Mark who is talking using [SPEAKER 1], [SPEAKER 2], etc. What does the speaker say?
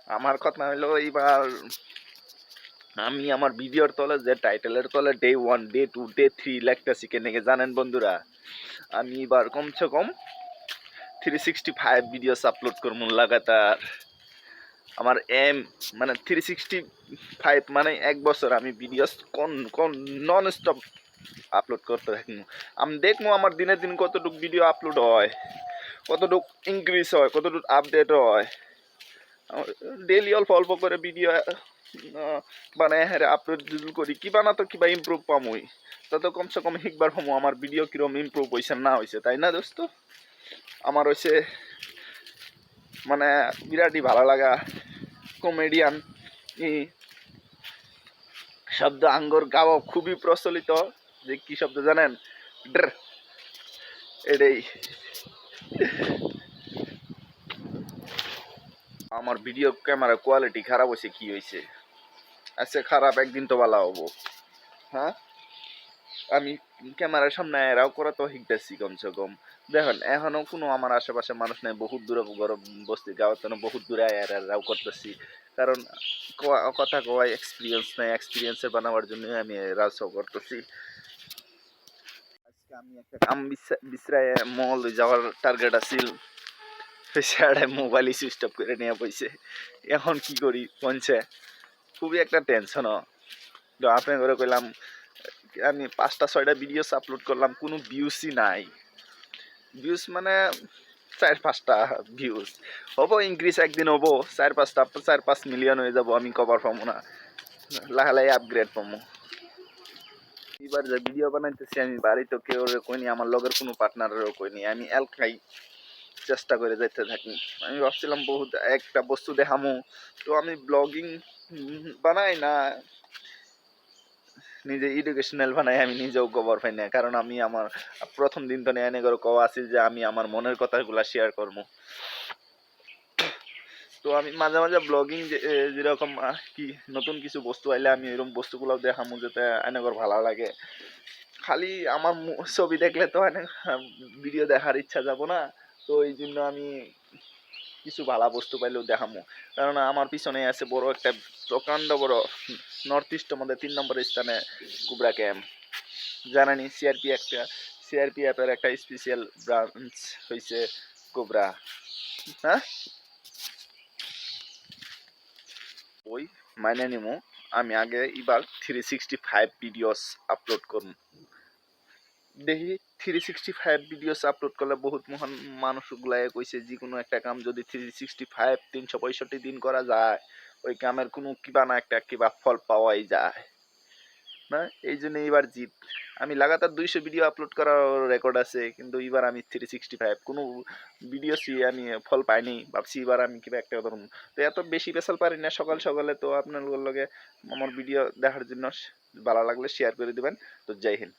[SPEAKER 1] আমার কথা হলো এইবার আমি আমার ভিডিওর তলে যে টাইটেলের তলে ডে 1 ডে 2 ডে 3 লেখতেছি কেন জানেন বন্ধুরা, আমি এবার কমসে কম 365 ভিডিওস আপলোড করবো লাগাতার। আমার এম মানে 365 মানে এক বছর আমি ভিডিওস নন স্টপ আপলোড করতে থাকবো। আমি দেখবো আমার দিনে দিন কতটুকু ভিডিও আপলোড হয়, কতটুকু ইনক্রিজ হয়, কতটুকু আপডেট হয়। ডেইলি অল্প অল্প করে ভিডিও বানায় হ্যাঁ আপলোড করি, কিবা না তো কিবা ইমপ্রুভ পামই। তত কমসে কম শিখবার পামো আমার ভিডিও কিরম ইমপ্রুভ হয়েছে না হয়েছে, তাই না দোস্ত? আমার হয়েছে মানে বিরাটই ভালো লাগা কমেডিয়ান শব্দ আঙ্গর গাওয়া খুবই প্রচলিত। যে কি শব্দ জানেন? ড্র, এটাই। আমার ভিডিও ক্যামেরা কোয়ালিটি খারাপ হয়েছে, কি হয়েছে? আচ্ছা খারাপ, একদিন তো ভালো হবো। হ্যাঁ, আমি ক্যামেরার সামনে এরাও করা তো শিখতেছি কমসে কম। দেখেন এখনো কোনো আমার আশেপাশে মানুষ নাই, বহুত দূরে গরম বস্তি গাঁও তো বহুত দূরে এরাও করতেছি। কারণ কথা কয় এক্সপিরিয়েন্স নাই, এক্সপিরিয়েন্সের বানাবার জন্য আমি রাজও করতেছি। আজকে আমি একটা কাম বিশ্রায় মল যাওয়ার টার্গেট আছিল, সেটাই মোবাইলই সুইচ অফ করে নিয়ে বইছে। এখন কি করি পঞ্চে খুবই একটা টেনশন। তো আপনার করে কইলাম আমি 5টা 6টা ভিডিওস আপলোড করলাম, কোনো ভিউসই নাই। ভিউস মানে 4-5টা ভিউজ হবো, ইনক্রিজ একদিন হবো 4-5টা 4-5 মিলিয়ন হয়ে যাব, আমি কভার পাবো না, লাহে লাহে আপগ্রেড পাবো। এবার যে ভিডিও বানাইতেছি আমি বাড়িতে কেউ কইনি, আমার লগের কোনো পার্টনারেরও কইনি, আমি এলকাই চেষ্টা করে যেতে থাকি। আমি ভাবছিলাম বহুত একটা বস্তু দেখামো, তো আমি ব্লগিং বানাই না, নিজে এডুকেশনাল বানাই, আমি নিজেও কভার পাই না। কারণ আমি আমার প্রথম দিন তো এনে করে কওয়া আছিল যে আমি আমার মনের কথাগুলো শেয়ার করবো। তো আমি মাঝে মাঝে ব্লগিং যেরকম কি নতুন কিছু বস্তু আইলে আমি এরকম বস্তুগুলো দেখামো যাতে এনেকর ভালো লাগে। খালি আমার ছবি দেখলে তো ভিডিও দেখার ইচ্ছা যাব না। তো এই জন্য আমি কিছু ভালো বস্তু পাইলেও দেখামো। কারণ আমার পিছনে আছে বড় একটা প্রকাণ্ড বড় নর্থ ইস্টের মধ্যে 3 নম্বরের স্থানে কুবরা ক্যাম্প। জানানি সিআরপিএফ এর একটা স্পেশাল ব্রাঞ্চ হয়েছে কোবরা। হ্যাঁ, ওই মাইনে নিমু। আমি আগে এবার 365 ভিডিওস আপলোড করব। দেখি 365 ভিডিওস আপলোড করলে বহুত মহান মানুষগুলাই কইছে যে কোনো একটা কাম যদি 365 365 দিন করা যায়, ওই কামের কোনো কিবা না একটা কিবা ফল পাওয়াই যায় না। এই জন্য এবার জিত আমি লাগাতার 200 ভিডিও আপলোড করার রেকর্ড আছে, কিন্তু এবার আমি 365 কোনো ভিডিও আমি ফল পাইনি। ভাবছি এবার আমি কিবা একটা ধরুন, তো এত বেশি পেশাল পারি না সকাল সকালে। তো আপনার লগে আমার ভিডিও দেখার জন্য ভালো লাগলে শেয়ার করে দিবেন। তো জয় হিন্দ।